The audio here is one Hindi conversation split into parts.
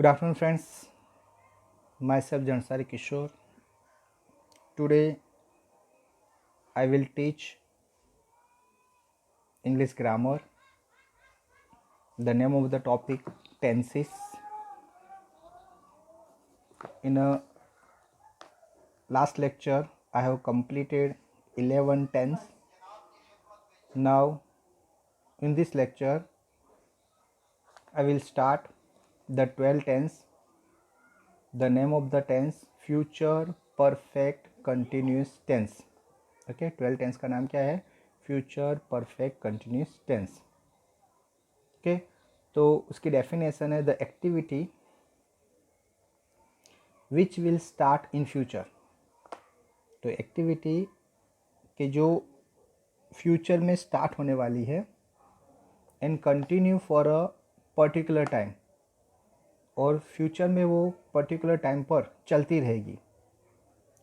Good afternoon, friends. Myself Jansari Kishore. Today I will teach English grammar. The name of the topic tenses. In a last lecture I have completed 11 tense. Now in this lecture I will start the 12 tense. The name of the tense future perfect continuous tense. Okay, 12 tense का नाम क्या है? Future perfect continuous tense. Okay, तो उसकी डेफिनेशन है the activity which will start in future. तो एक्टिविटी के जो फ्यूचर में स्टार्ट होने वाली है and continue for a particular time, और फ्यूचर में वो पर्टिकुलर टाइम पर चलती रहेगी.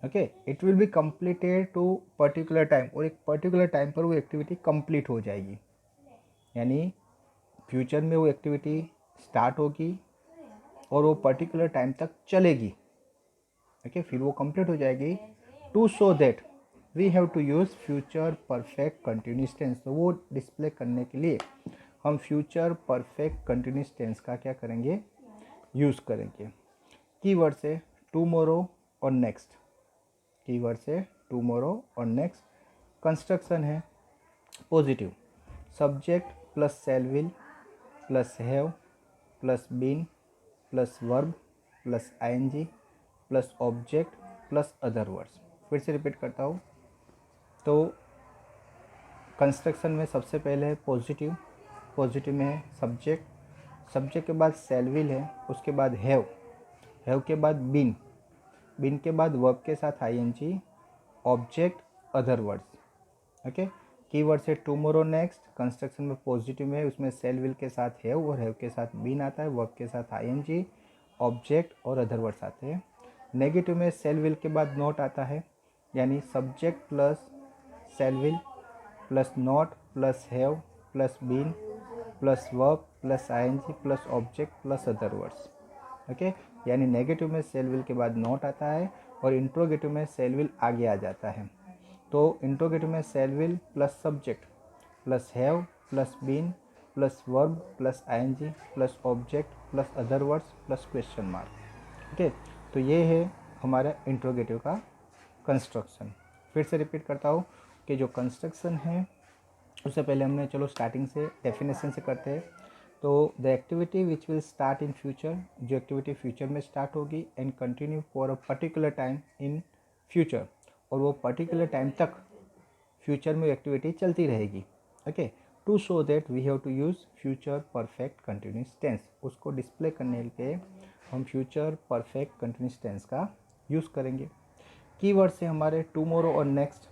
Okay, it will be completed to particular time, और एक पर्टिकुलर टाइम पर वो एक्टिविटी कंप्लीट हो जाएगी. यानी फ्यूचर में वो एक्टिविटी स्टार्ट होगी और वो पर्टिकुलर टाइम तक चलेगी. ओके, फिर वो कंप्लीट हो जाएगी. To show that we have to use future perfect continuous tense. तो वो डिस्प्ले करने के लिए हम फ्यूचर परफेक्ट कंटिन्यूस टेंस का क्या करेंगे? यूज़ करेंगे. कीवर्ड से टुमारो और नेक्स्ट. कीवर्ड से टुमारो और नेक्स्ट. कंस्ट्रक्शन है positive. Subject plus shall will plus have plus been plus verb plus ING plus object plus other words. फिर से रिपीट करता हूँ. तो कंस्ट्रक्शन में सबसे पहले है पॉजिटिव. पॉजिटिव में है सब्जेक्ट. सब्जेक्ट के बाद शैल विल है, उसके बाद हैव. हैव के बाद बीन. बीन के बाद वर्ब के साथ ING, object, other words. Okay, keyword से टुमारो नेक्स्ट. कंस्ट्रक्शन में पॉजिटिव में उसमें शैल विल के साथ हैव और हैव के साथ बीन आता है, वर्ब के साथ आईएनजी, ऑब्जेक्ट और अदर वर्ड्स आते हैं. नेगेटिव में शैल विल के बाद नॉट आता है, यानी subject plus shall will plus not plus have plus been plus verb plus ING plus object plus other words. Okay, यानी नेगेटिव में शैल विल के बाद नॉट आता है और इंट्रोगेटिव में शैल विल आगे आ जाता है. तो इंट्रोगेटिव में shall will plus subject plus have plus been plus verb plus ING plus object plus other words plus question mark. Okay, तो ये है हमारा इंट्रोगेटिव का कंस्ट्रक्शन. फिर से रिपीट करता हूँ कि जो कंस्ट्रक्शन है उससे पहले हमने चलो स्टार्टिंग से डेफिनेशन से करते हैं. तो the activity which will start in future, जो एक्टिविटी फ्यूचर में स्टार्ट होगी and continue for a particular time in future, और वो पर्टिकुलर टाइम तक फ्यूचर में एक्टिविटी चलती रहेगी. Okay, to show that we have to use future perfect continuous tense. उसको डिस्प्ले करने के लिए हम फ्यूचर परफेक्ट कंटिन्यूस टेंस का यूज़ करेंगे. कीवर्ड्स है हमारे टुमारो और नेक्स्ट.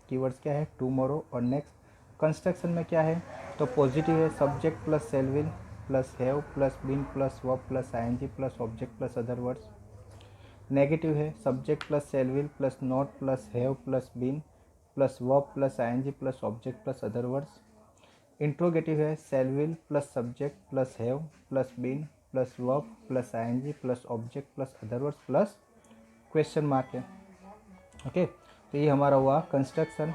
कीवर्ड्स क्या है? टुमारो और नेक्स्ट. कंस्ट्रक्शन में क्या है? तो पॉजिटिव है subject plus shall will plus have plus been plus verb plus ING plus object plus other words. Negative है subject plus shall will plus not plus have plus been plus verb plus ING plus object plus other words. Interrogative है shall will plus subject plus have plus been plus verb plus ING plus object plus other words plus question mark है. ओके, तो ये हमारा हुआ कंस्ट्रक्शन.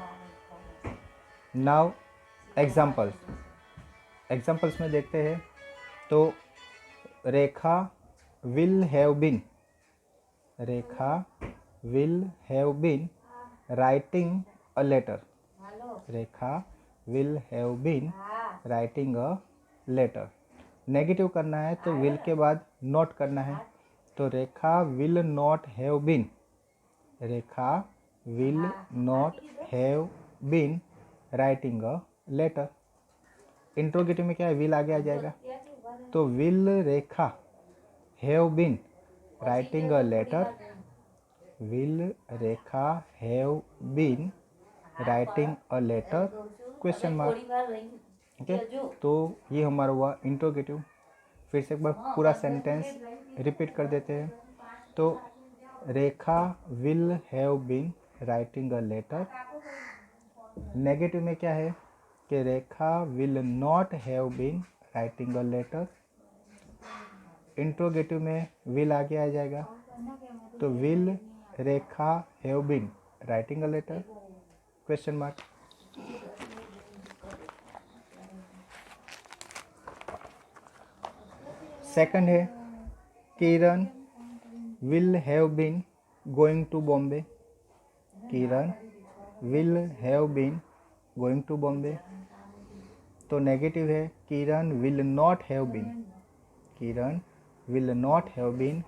Now examples. एग्जाम्पल्स में देखते हैं. तो Rekha will have been. Rekha will have been writing a letter. Rekha will have been writing a letter. Negative करना है तो विल के बाद नॉट करना है. तो Rekha will not have been. Rekha will not have been writing a letter. Interrogative में क्या है? विल आगे आ जाएगा. तो will Rekha have been writing a letter. Will Rekha have been writing a letter question mark. Okay, तो ये हमारा हुआ इंट्रोगेटिव. फिर से एक बार पूरा सेंटेंस रिपीट कर देते हैं. तो Rekha will have been writing a letter. Negative में क्या है कि Rekha will not have been writing a letter. Interrogative में विल आगे आ जाएगा, तो will Rekha have been writing a letter, question mark. Second है Kiran will have been going to Bombay, Kiran will have been going to Bombay. तो नेगेटिव है Kiran will not have been, Kiran will not have been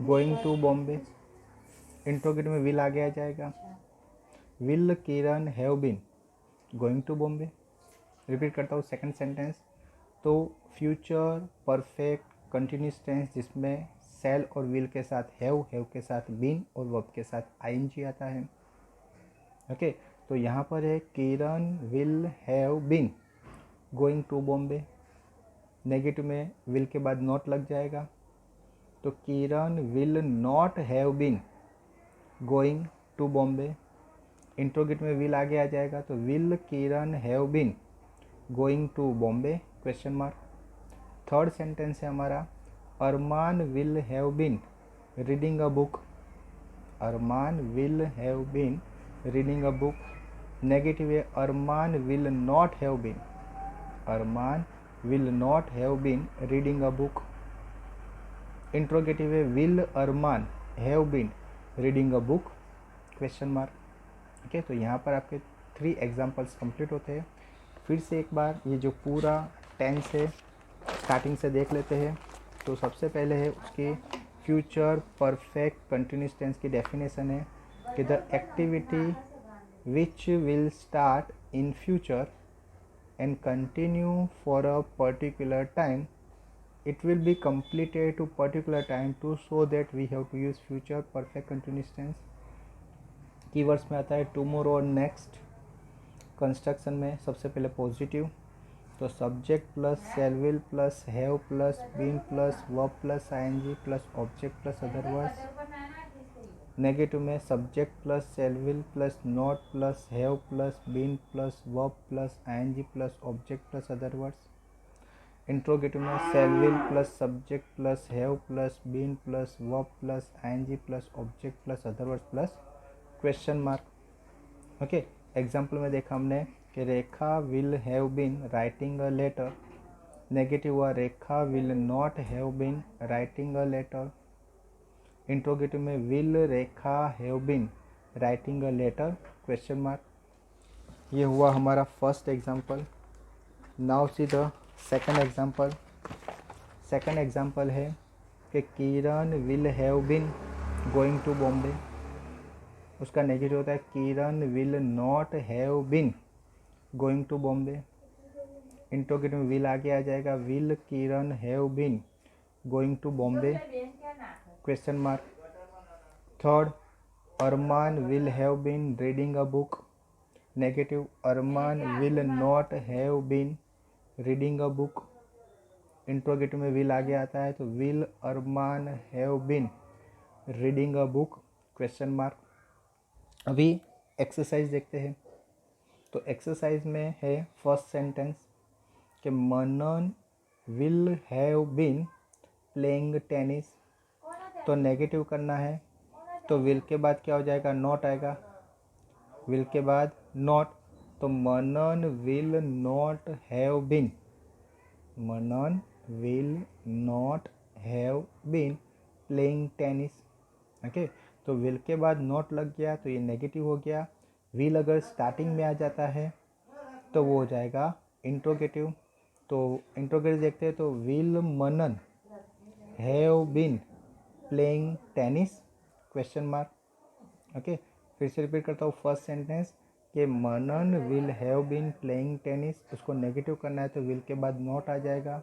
going to Bombay. Interrogative में विल आगे आ जाएगा, will Kiran have been going to Bombay. Repeat करता हूँ सेकंड सेंटेंस। तो फ्यूचर परफेक्ट कंटिन्यूस टेंस जिसमें सेल और विल के साथ हैव के साथ बीन और वर्ब के साथ आईएनजी आता है। ओके, तो यहाँ पर है Kiran will have been going to Bombay. Negative में विल के बाद नॉट लग जाएगा, तो Kiran will not have been going to Bombay. Interrogate में विल आगे आ जाएगा, तो will Kiran have been going to Bombay, question mark. Third sentence है हमारा Arman will have been reading a book, Arman will have been reading a book. Negative है Arman will not have been, Armaan will not have been reading a book. Interrogative है will Arman have been reading a book, question mark. Okay, तो यहाँ पर आपके 3 एग्जाम्पल्स कंप्लीट होते हैं। फिर से एक बार ये जो पूरा टेंस है स्टार्टिंग से देख लेते हैं। तो सबसे पहले है उसकी फ्यूचर परफेक्ट कंटिन्यूस टेंस की डेफिनेशन है कि the activity which will start in future and continue for a particular time, it will be completed to particular time to show that we have to use future perfect continuous tense। Keywords में आता है टुमारो और नेक्स्ट। कंस्ट्रक्शन में सबसे पहले पॉजिटिव, तो subject plus shall will plus have plus been plus verb plus ING plus object plus other words. Negative में subject plus shall will plus not plus have plus been plus verb plus ING plus object plus other words. Interrogative में shall will plus subject plus have plus been plus verb plus ING plus object plus other words plus question mark. Okay, example में देखा हमने कि Rekha will have been writing a letter. Negative हुआ Rekha will not have been writing a letter. Interrogative में will Rekha have been writing a letter, question mark. ये हुआ हमारा first example. Now see the second example. Second example है कि Kiran will have been going to Bombay. उसका नेगेटिव होता है Kiran will not have been going to Bombay. Interrogative में विल आगे आ जाएगा, will Kiran have been going to Bombay, question mark. Third Arman will have been reading a book. Negative Arman will not have been reading a book. Interrogative में विल आगे आता है, तो will Arman have been reading a book, question mark. अभी एक्सरसाइज देखते हैं। तो एक्सरसाइज में है फर्स्ट सेंटेंस कि Manan will have been playing tennis. तो नेगेटिव करना है, तो विल के बाद क्या हो जाएगा, नॉट आएगा। विल के बाद नॉट, तो Manan will not have been, Manan will not have been playing tennis. Okay, तो विल के बाद नॉट लग गया तो ये नेगेटिव हो गया। विल अगर स्टार्टिंग में आ जाता है तो वो हो जाएगा इंट्रोगेटिव। तो इंट्रोगेटिव देखते हैं, तो will Manan have been playing tennis, question mark. Okay, फिर से रिपीट करता हूँ फर्स्ट सेंटेंस कि Manan will have been playing tennis. उसको नेगेटिव करना है तो विल के बाद नॉट आ जाएगा,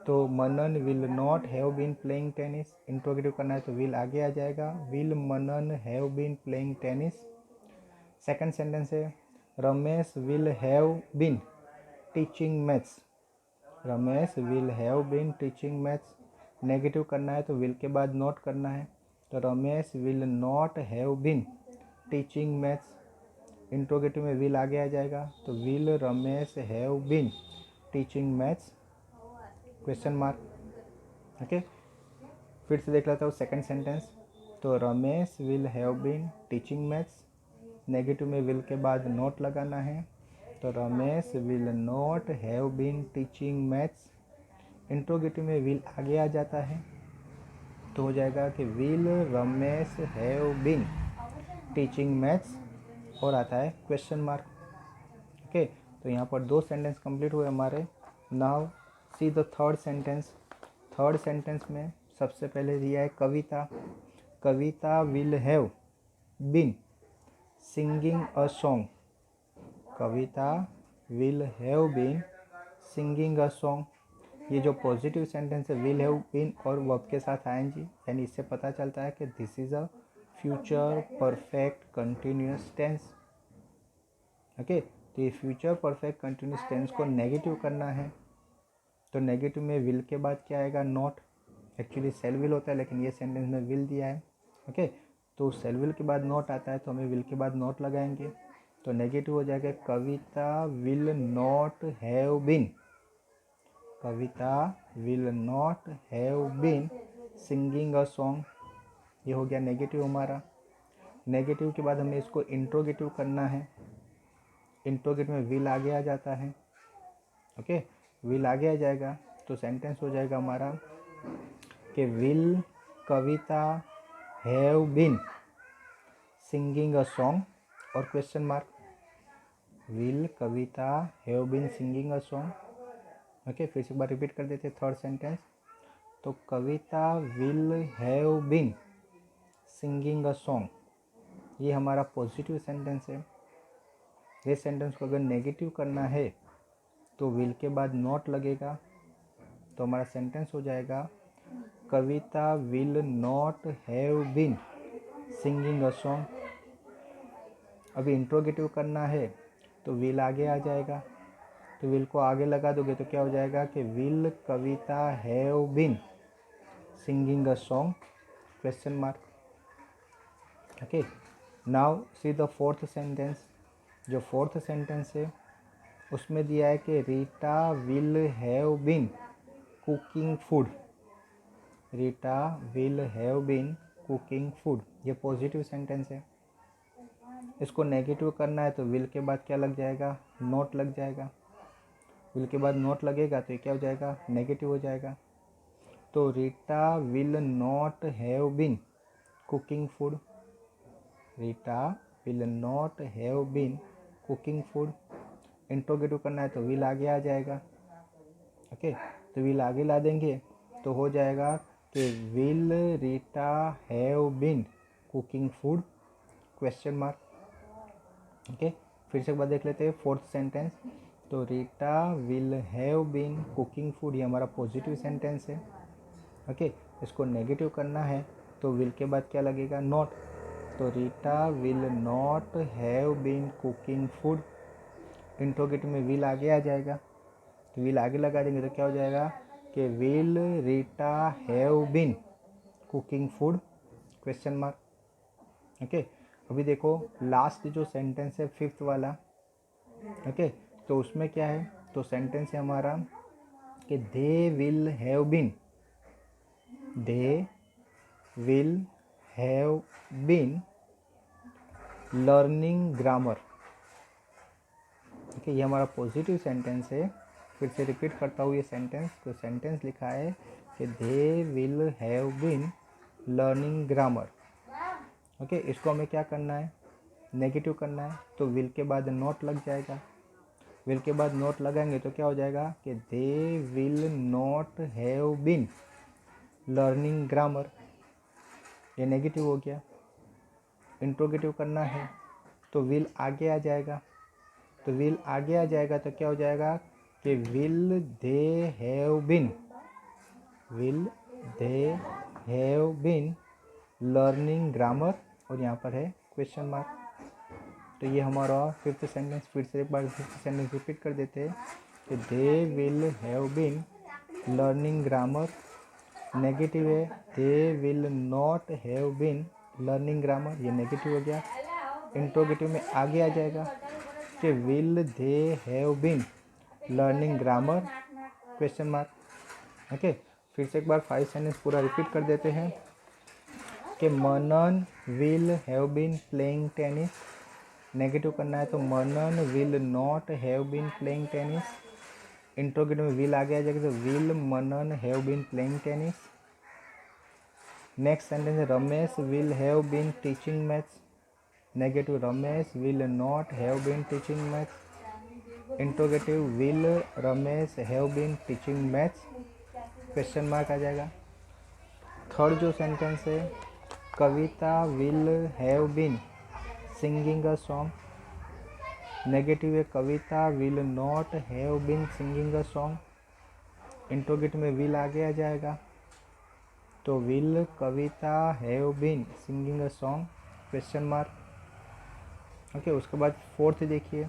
तो Manan will not have been playing tennis. Interrogative करना है तो विल आगे आ जाएगा, will Manan have been playing tennis. Second sentence है Ramesh will have been teaching maths. Ramesh will have been teaching maths. Negative करना है तो विल के बाद नॉट करना है, तो Ramesh will not have been teaching maths. Interrogative में विल आगे आ जाएगा, तो will Ramesh have been teaching maths, question mark. Okay, फिर से देख लेता हूँ सेकंड सेंटेंस। तो Ramesh will have been teaching maths, negative में विल के बाद नॉट लगाना है, तो Ramesh will not have been teaching maths. Interrogative में विल आगे आ जाता है तो हो जाएगा कि will Ramesh have been teaching maths, और आता है क्वेश्चन मार्क। ओके, तो यहाँ पर 2 सेंटेंस कंप्लीट हुए हमारे। Now see the third sentence. Third sentence में सबसे पहले दिया है Kavita. Kavita will have been singing a song. Kavita will have been singing a song. ये जो पॉजिटिव सेंटेंस है विल हैव बीन और वर्ब के साथ आएंगी, यानी इससे पता चलता है कि this is a future perfect continuous tense. Okay, तो ये फ्यूचर परफेक्ट कंटिन्यूअस टेंस को नेगेटिव करना है, तो नेगेटिव में विल के बाद क्या आएगा? नॉट। एक्चुअली सेल विल होता है लेकिन ये सेंटेंस में विल दिया है। ओके, तो सेल विल के बाद नॉट आता है तो हमें विल के बाद नॉट लगाएंगे, तो नेगेटिव हो जाएगा Kavita will not have been. Kavita will not have been singing a song. ये हो गया नेगेटिव हमारा। नेगेटिव के बाद हमें इसको इंट्रोगेटिव करना है। इंट्रोगेटिव में विल आगे आ जाता है। ओके, विल आगे आ जाएगा तो सेंटेंस हो जाएगा हमारा कि will Kavita have been singing a song और question mark. Will Kavita have been singing a song. Okay, फिर से एक बार रिपीट कर देते थर्ड सेंटेंस। तो Kavita will have been singing a song, ये हमारा पॉजिटिव सेंटेंस है। ये सेंटेंस को अगर नेगेटिव करना है तो विल के बाद नॉट लगेगा, तो हमारा सेंटेंस हो जाएगा Kavita will not have been singing a song. अभी इंट्रोगेटिव करना है तो विल आगे आ जाएगा, तो विल को आगे लगा दोगे तो क्या हो जाएगा कि will Kavita have been singing a song question mark. Okay, now see the fourth sentence. जो फोर्थ सेंटेंस है उसमें दिया है कि Rita will have been cooking food. Rita will have been cooking food, ये पॉजिटिव सेंटेंस है। इसको नेगेटिव करना है तो विल के बाद क्या लग जाएगा? नॉट लग जाएगा। विल के बाद नॉट लगेगा तो ये क्या हो जाएगा? नेगेटिव हो जाएगा। तो Rita will not have been cooking food. Rita will not have been cooking food. Interrogative करना है तो विल आगे आ जाएगा। ओके, तो विल आगे ला देंगे तो हो जाएगा कि will Rita have been cooking food question mark. Okay, फिर से एक बार देख लेते हैं फोर्थ सेंटेंस। तो Rita will have been cooking food, ये हमारा पॉजिटिव सेंटेंस है। ओके, इसको नेगेटिव करना है तो विल के बाद क्या लगेगा? नॉट। तो Rita will not have been cooking food. Interrogative में विल आगे आ जाएगा, तो विल आगे लगा देंगे तो क्या हो जाएगा कि will Rita have been cooking food question mark. Okay, अभी देखो लास्ट जो सेंटेंस है फिफ्थ वाला। ओके, तो उसमें क्या है? तो सेंटेंस है हमारा कि they will have been, they will have been learning grammar. Okay, ये हमारा पॉजिटिव सेंटेंस है। फिर से रिपीट करता हूँ ये सेंटेंस। तो सेंटेंस लिखा है कि they will have been learning grammar. Okay, इसको हमें क्या करना है? नेगेटिव करना है, तो विल के बाद नॉट लग जाएगा। विल के बाद नॉट लगाएंगे तो क्या हो जाएगा कि they will not have been learning grammar, ये नेगेटिव हो गया। इंट्रोगेटिव करना है तो विल आगे आ जाएगा, तो विल आगे आ जाएगा तो क्या हो जाएगा कि will they have been, will they have been learning grammar, और यहाँ पर है क्वेश्चन मार्क। तो ये हमारा फिफ्थ सेंटेंस। फिर से एक बार फिफ्थ सेंटेंस रिपीट कर देते हैं कि they will have been learning grammar. Negative है they will not have been learning grammar, ये नेगेटिव हो गया। इंट्रोगेटिव में आगे आ जाएगा कि will they have been learning grammar question mark. Okay, फिर से एक बार 5 सेंटेंस पूरा रिपीट कर देते हैं कि Manan will have been playing tennis. Negative करना है तो Manan will not have been playing tennis. Interrogative में विल आगे आ जाएगा तो will Manan have been playing tennis. Next sentence है Ramesh will have been teaching maths. Negative Ramesh will not have been teaching maths. Interrogative will Ramesh have been teaching maths, question mark आ जाएगा। थर्ड जो सेंटेंस है Kavita will have been singing a song. Negative है Kavita will not have been singing a song. Interrogative में विल आगे आ जाएगा तो will Kavita have been singing a song, question mark. Okay, उसके बाद फोर्थ देखिए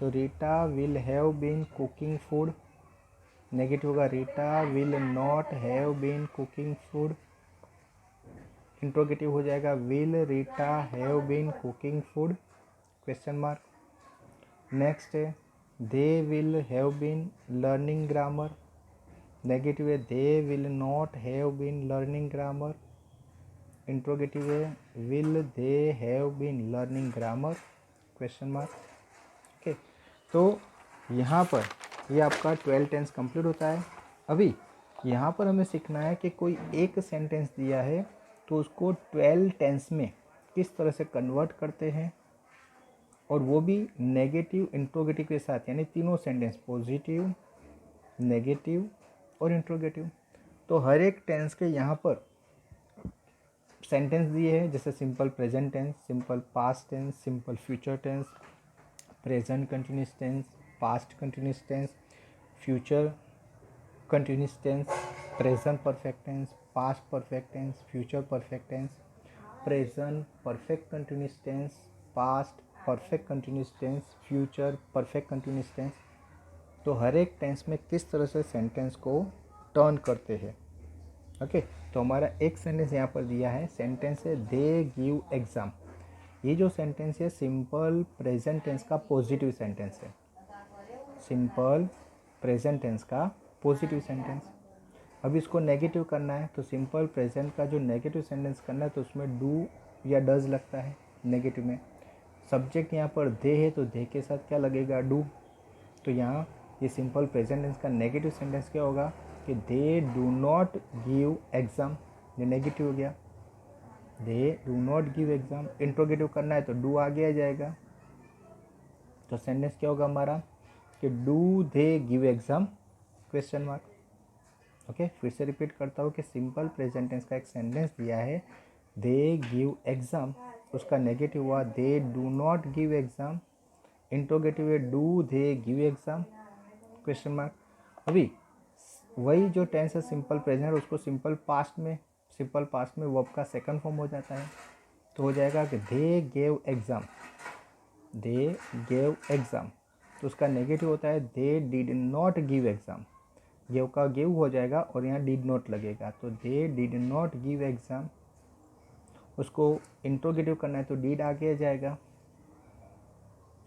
तो Rita will have been cooking food. Negative होगा Rita will not have been cooking food. Interrogative हो जाएगा will Rita have been cooking food, question mark. Next है they will have been learning grammar. Negative है they will not have been learning grammar. Interrogative है will they have been learning grammar, question mark. Okay, तो यहाँ पर ये आपका 12 टेंस कंप्लीट होता है। अभी यहाँ पर हमें सीखना है कि कोई एक सेंटेंस दिया है तो उसको 12 टेंस में किस तरह से कन्वर्ट करते हैं, और वो भी नेगेटिव इंट्रोगेटिव के साथ, यानी तीनों सेंटेंस पॉजिटिव, नेगेटिव और इंट्रोगेटिव। तो हर एक टेंस के यहाँ पर सेंटेंस दिए हैं, जैसे simple present tense, simple past tense, simple future tense, present continuous tense, past continuous tense, future continuous tense, present perfect tense, past perfect tense, future perfect tense, present perfect continuous tense, past perfect continuous tense, future perfect continuous tense. तो हर एक टेंस में किस तरह से सेंटेंस को टर्न करते हैं। ओके, तो हमारा एक सेंटेंस यहाँ पर दिया है, सेंटेंस है दे गिव एग्ज़ाम। ये जो सेंटेंस है सिंपल प्रेजेंट टेंस का पॉजिटिव सेंटेंस है, सिंपल प्रेजेंट टेंस का पॉजिटिव सेंटेंस। अब इसको नेगेटिव करना है तो सिंपल प्रेजेंट का जो नेगेटिव सेंटेंस करना है तो उसमें डू या डज लगता है नेगेटिव में। सब्जेक्ट यहाँ पर दे है तो दे के साथ क्या लगेगा, डू। तो यहाँ ये सिंपल प्रेजेंट टेंस का नेगेटिव सेंटेंस क्या होगा कि दे डू नॉट गिव एग्ज़ाम, ये नेगेटिव हो गया, दे do not give exam. Interrogative करना है तो डू आगे आ जाएगा, तो सेंटेंस क्या होगा हमारा कि do they give exam, question mark. Okay, फिर से रिपीट करता हूँ कि सिंपल प्रेजेंट टेंस का एक सेंटेंस दिया है दे गिव एग्ज़ाम, उसका नेगेटिव हुआ they do not give exam. Interrogative है do they give exam, question mark. अभी वही जो टेंस है सिंपल प्रेजेंट, उसको सिंपल पास्ट में वर्ब का सेकंड फॉर्म हो जाता है, तो हो जाएगा कि they gave exam, they gave exam. तो उसका नेगेटिव होता है they did not give exam, gave का गिव हो जाएगा और यहाँ डिड नॉट लगेगा, तो दे डिड नॉट गिव एग्ज़ाम। उसको इंट्रोगेटिव करना है तो डिड आगे आ जाएगा,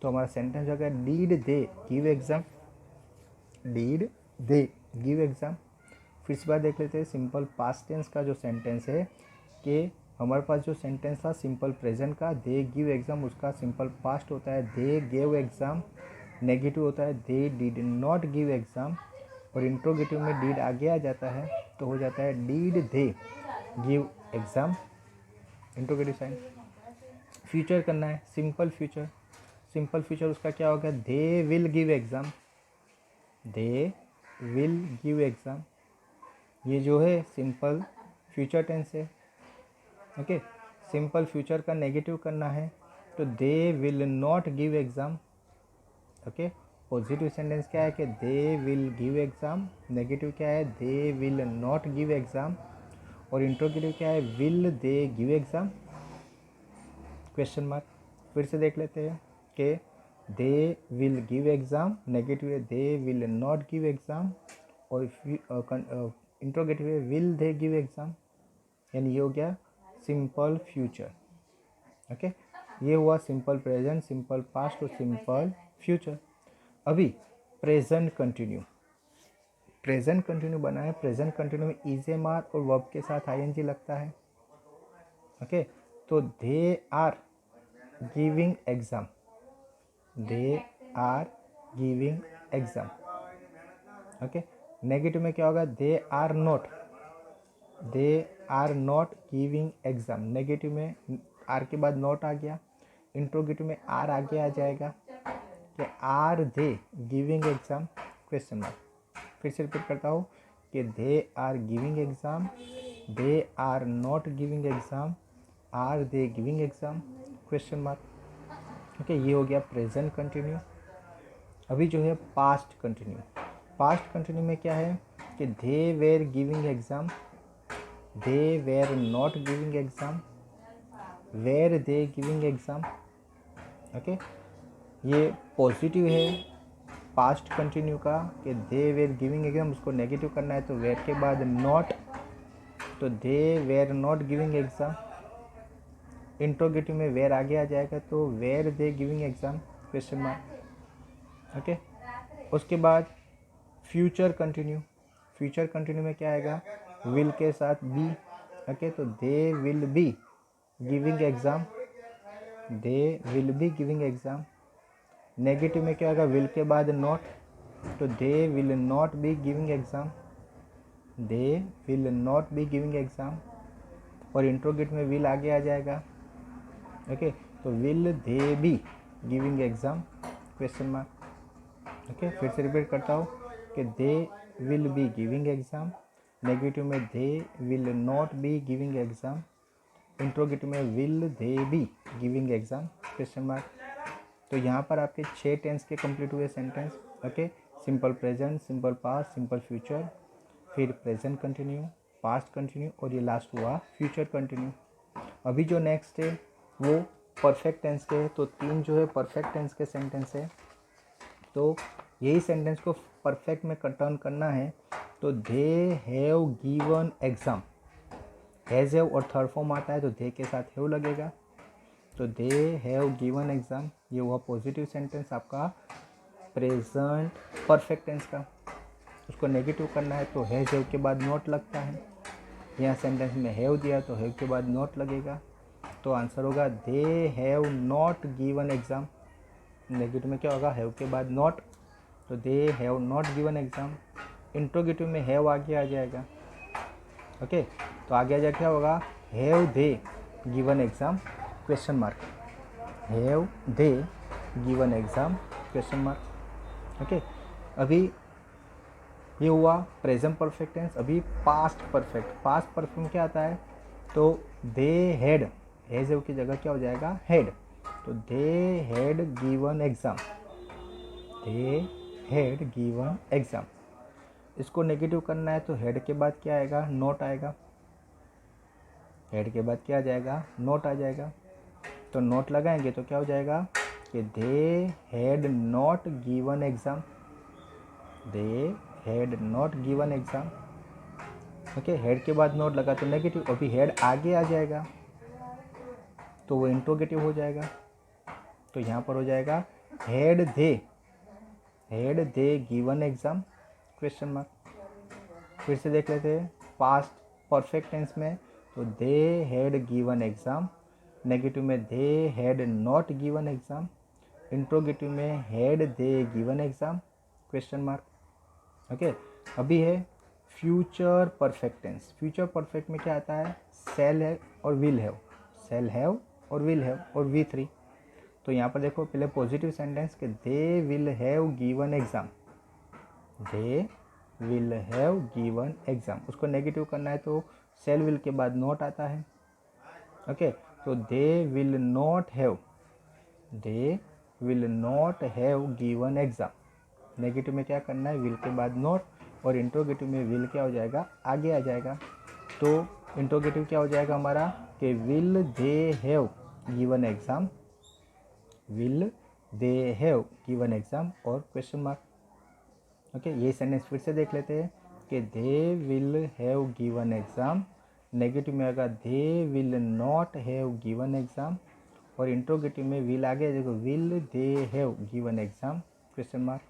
तो हमारा सेंटेंस हो गया did they give exam, did they give exam. फिर इस बार देख लेते हैं सिंपल पास्ट टेंस का जो सेंटेंस है कि हमारे पास जो सेंटेंस था सिंपल प्रेजेंट का दे गिव एग्ज़ाम, उसका सिंपल पास्ट होता है दे गेव एग्ज़ाम, नेगेटिव होता है they did not give exam, और इंट्रोगेटिव में डिड आगे आ जाता है तो हो जाता है did they give exam, interrogative sign. Future करना है सिंपल फ्यूचर उसका क्या होगा they will give exam, they will give exam. ये जो है सिंपल फ्यूचर टेंस है। ओके, सिंपल फ्यूचर का नेगेटिव करना है तो they will not give exam. Okay, positive sentence क्या है कि they will give exam, negative क्या है they will not give exam, और इंट्रोगेटिव क्या है will they give exam, question mark. फिर से देख लेते हैं कि they will give exam, negative है they will not give exam, और इंट्रोगेटिव है विल दे गिव एग्ज़ाम, यानी ये हो गया सिंपल फ्यूचर। ओके, ये हुआ सिंपल प्रेजेंट, सिंपल पास्ट और सिंपल फ्यूचर। अभी प्रेजेंट कंटिन्यू, प्रेजेंट कंटिन्यू बना है, प्रेजेंट कंटिन्यू में इज ए मार और वर्ब के साथ आईएनजी लगता है। ओके, तो they are giving exam, they are giving exam. Okay, negative में क्या होगा, they are not, they are not giving exam. Negative में आर के बाद नॉट आ गया, इंट्रोगेटिव में आर आगे आ जाएगा कि are they giving exam question mark. फिर से रिपीट करता हूँ कि they are giving exam, they are not giving exam, are they giving exam question mark. Okay, ये हो गया प्रेजेंट कंटिन्यू। अभी जो है पास्ट कंटिन्यू, पास्ट कंटिन्यू में क्या है कि they were giving exam, they were not giving exam, were they giving exam. Okay, ये पॉजिटिव है पास्ट कंटिन्यू का कि दे वेर गिविंग एग्जाम, उसको नेगेटिव करना है तो वेर के बाद नॉट, तो they were not giving exam. Interrogative में वेर आगे आ जाएगा तो were they giving exam question mark. Okay, उसके बाद फ्यूचर कंटिन्यू, फ्यूचर कंटिन्यू में क्या आएगा, विल के साथ बी। ओके, तो they will be giving exam, they will be giving exam. Negative में क्या होगा, विल के बाद नॉट, तो they will not be giving exam, they will not be giving exam. और इंट्रोगेट में विल आगे आ जाएगा। ओके, तो will they be giving exam question mark. Okay, फिर से रिपीट करता हूँ कि they will be giving exam, negative में they will not be giving exam, interrogative में will they be giving exam question mark. तो यहाँ पर आपके 6 टेंस के कंप्लीट हुए sentence. Okay, simple present, simple past, simple future, फिर प्रेजेंट कंटिन्यू, पास्ट कंटिन्यू और ये लास्ट हुआ फ्यूचर कंटिन्यू। अभी जो नेक्स्ट है वो परफेक्ट टेंस के है। तो 3 जो है परफेक्ट टेंस के सेंटेंस है, तो यही सेंटेंस को परफेक्ट में टर्न करना है। तो they have given exam, has have और थर्ड फॉर्म आता है तो दे के साथ हैव लगेगा। तो दे हैव गिवन एग्जाम, ये हुआ पॉजिटिव सेंटेंस आपका प्रेजेंट परफेक्ट टेंस का। उसको नेगेटिव करना है तो हैज़ हैव के बाद नॉट लगता है। यहाँ सेंटेंस में हैव दिया तो हैव के बाद नॉट लगेगा, तो आंसर होगा दे have not given exam. Negative में क्या होगा, हैव के बाद नॉट, तो they have not given exam. Interrogative में हैव आगे आ जाएगा। ओके, तो आगे आ जाए क्या होगा, have they given exam question mark, have they given exam question mark. Okay, अभी ये हुआ प्रेजेंट परफेक्ट टेंस। अभी पास्ट परफेक्ट, पास्ट परफेक्ट में क्या आता है, तो दे हैड, हैज की जगह क्या हो जाएगा, हैड, तो they had given exam, they had given exam. इसको नेगेटिव करना है तो हेड के बाद क्या आएगा, नोट आएगा, हेड के बाद क्या आ जाएगा, नोट आ जाएगा। तो नोट लगाएंगे तो क्या हो जाएगा कि they had not given exam, they had not given exam. Okay, head के बाद नोट लगा तो नेगेटिव, अभी हेड आगे आ जाएगा तो वो इंट्रोगेटिव हो जाएगा। तो यहाँ पर हो जाएगा had they given exam question mark. फिर से देख लेते हैं पास्ट परफेक्ट टेंस में, तो they had given exam, negative में they had not given exam, interrogative में had they given exam question mark. Okay, अभी है future perfect tense. Future perfect में क्या आता है, शैल है और विल हैव, शैल हैव और विल हैव और V3। तो यहाँ पर देखो पहले पॉजिटिव सेंटेंस कि they will have given exam, they will have given exam. उसको नेगेटिव करना है तो शैल विल के बाद नॉट आता है। ओके, तो they will not have, they will not have given exam. Negative में क्या करना है, विल के बाद नॉट, और इंट्रोगेटिव में विल क्या हो जाएगा, आगे आ जाएगा। तो इंट्रोगेटिव क्या हो जाएगा हमारा कि will they have given exam, will they have given exam और क्वेश्चन मार्क। ओके, ये सेंटेंस फिर से देख लेते हैं कि they will have given exam, negative में आएगा दे will not have given exam, और इंट्रोगेटिव में विल आगे देखो, will they have given exam question mark.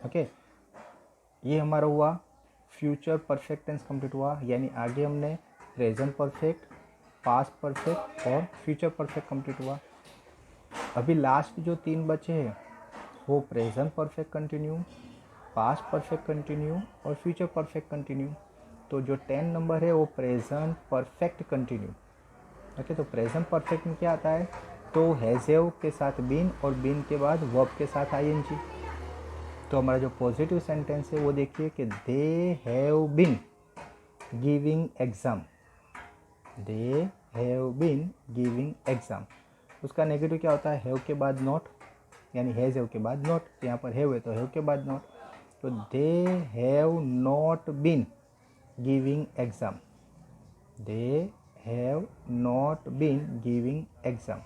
Okay, ये हमारा हुआ फ्यूचर परफेक्ट टेंस कंप्लीट हुआ, यानी आगे हमने प्रेजेंट परफेक्ट, पास्ट परफेक्ट और फ्यूचर परफेक्ट कंप्लीट हुआ। अभी लास्ट जो 3 बचे हैं वो present perfect continue, past perfect continue और फ्यूचर परफेक्ट कंटिन्यू। तो जो 10 नंबर है वो प्रेजेंट परफेक्ट कंटिन्यू। ओके, तो प्रेजेंट परफेक्ट में क्या आता है, तो हैज़ के साथ बीन और बीन के बाद वर्ब के साथ आईएनजी। तो हमारा जो पॉजिटिव सेंटेंस है वो देखिए कि they have been giving exam, they have been giving exam. उसका नेगेटिव क्या होता है, हैव के बाद नॉट, यानी हैज़ हैव के बाद नॉट, यहाँ पर हैव है तो हैव के बाद नॉट। तो they have not been giving exam, they have not been giving exam.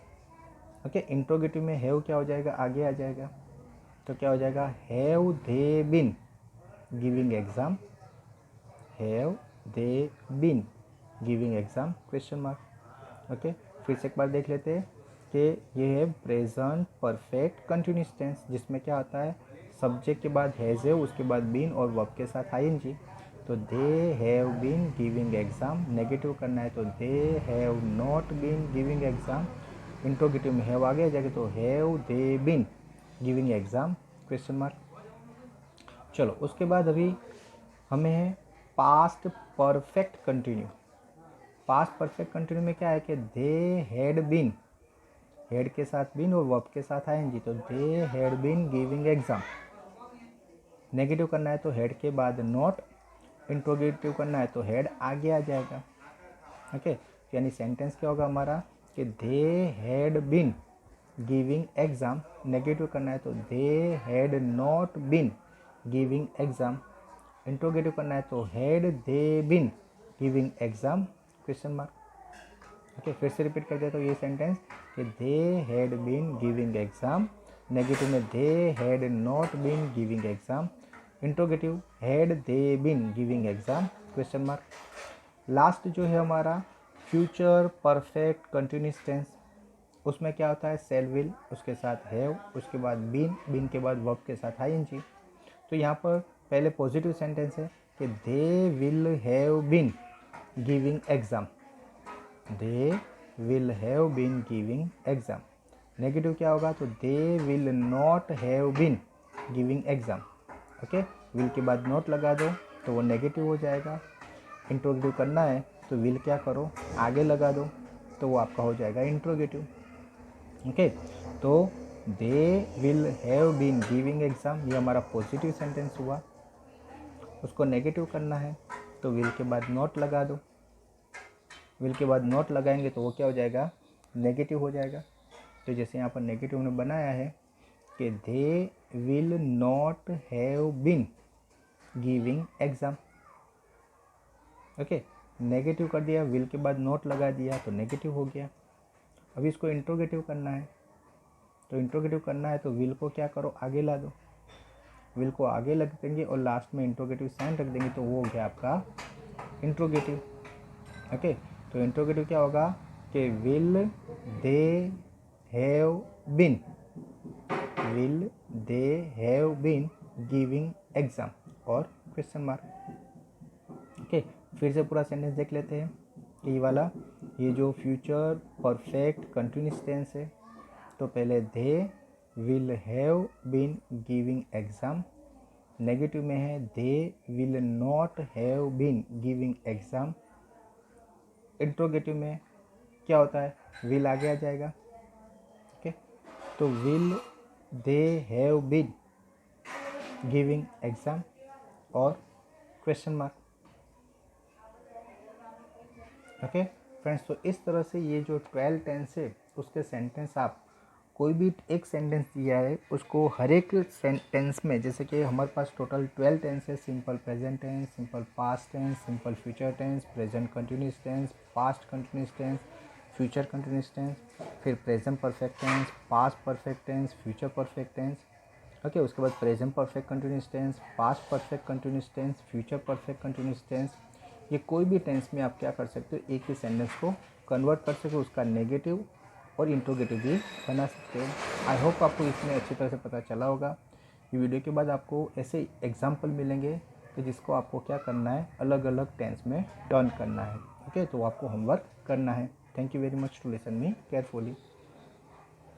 Okay, interrogative में हैव क्या हो जाएगा, आगे आ जाएगा, तो क्या हो जाएगा, have they been giving exam, have they been giving exam question mark. Okay, फिर से एक बार देख लेते हैं कि ये है प्रेजेंट परफेक्ट कंटिन्यूअस टेंस, जिसमें क्या आता है, सब्जेक्ट के बाद हैज़ है, उसके बाद बीन और वर्ब के साथ आईएनजी। तो they have been giving exam, negative करना है तो they have not been giving exam, interrogative में हैव आगे आ जाएगा तो have they been giving exam question mark. चलो उसके बाद अभी हमें है past perfect continue. Past perfect continue में क्या है कि दे हैड बीन, हेड के साथ बीन और वर्ब के साथ आएंगी, तो they had been giving exam. Negative करना है तो हेड के बाद नॉट, इंट्रोगेटिव करना है तो हेड आगे आ जाएगा। ओके, यानी सेंटेंस क्या होगा हमारा कि they had been giving exam, negative करना है तो they had not been giving exam, interrogative करना है तो had they been giving exam question mark. Okay, फिर से रिपीट कर देता हूँ ये सेंटेंस कि they had been giving exam, negative में they had not been giving exam, interrogative had they been giving exam question mark. Last जो है हमारा फ्यूचर परफेक्ट कंटिन्यूअस टेंस, उसमें क्या होता है, सेल विल, उसके साथ हैव, उसके बाद बीन, बीन के बाद वर्ब के साथ आईएनजी। तो यहाँ पर पहले पॉजिटिव सेंटेंस है कि they will have been giving exam, they will have been giving exam. Negative क्या होगा, तो they will not have been giving exam. Okay, will के बाद नॉट लगा दो तो वो नेगेटिव हो जाएगा। इंट्रोगेटिव करना है तो विल क्या करो, आगे लगा दो तो वो आपका हो जाएगा इंट्रोगेटिव। ओके, तो they will have been giving exam, ये हमारा पॉजिटिव सेंटेंस हुआ। उसको नेगेटिव करना है तो विल के बाद नॉट लगा दो, विल के बाद नॉट लगाएंगे तो वो क्या हो जाएगा, नेगेटिव हो जाएगा। तो जैसे यहाँ पर नेगेटिव ने बनाया है कि they will not have been giving exam. Okay, negative कर दिया, विल के बाद नॉट लगा दिया तो नेगेटिव हो गया। अभी इसको इंट्रोगेटिव करना है, तो इंट्रोगेटिव करना है तो विल को क्या करो, आगे ला दो, विल को आगे लग देंगे और लास्ट में इंट्रोगेटिव साइन रख देंगे तो वो हो गया आपका इंट्रोगेटिव। ओके, तो इंट्रोगेटिव क्या होगा कि will they have been, will they have been giving exam और क्वेश्चन मार्क। ओके, फिर से पूरा सेंटेंस देख लेते हैं कि ये वाला, ये जो फ्यूचर परफेक्ट कंटिन्यूअस टेंस है, तो पहले they will have been giving exam, negative में है they will not have been giving exam, interrogative में क्या होता है, विल आगे आ जाएगा। ओके, तो will they have been giving exam और क्वेश्चन मार्क। ओके फ्रेंड्स, तो इस तरह से ये जो 12 टेंस है उसके सेंटेंस, आप कोई भी एक सेंटेंस दिया है उसको हर एक सेंटेंस में, जैसे कि हमारे पास टोटल 12 टेंस है, simple present tense, simple past tense, simple future tense, present continuous tense, past continuous tense, future continuous tense, फिर present perfect tense, past perfect tense, future perfect tense. Okay, उसके बाद present perfect continuous tense, past perfect continuous tense, future perfect continuous tense. ये कोई भी टेंस में आप क्या कर सकते हो, एक ही सेंटेंस को कन्वर्ट कर सकते हो, उसका नेगेटिव और इंट्रोगेटिव भी बना सकते हो। आई होप आपको इसमें अच्छी तरह से पता चला होगा ये वीडियो के बाद आपको ऐसे एग्जाम्पल मिलेंगे तो जिसको आपको क्या करना है, अलग अलग टेंस में टर्न करना है। ओके, तो आपको होमवर्क करना है। Thank you very much to listen me carefully.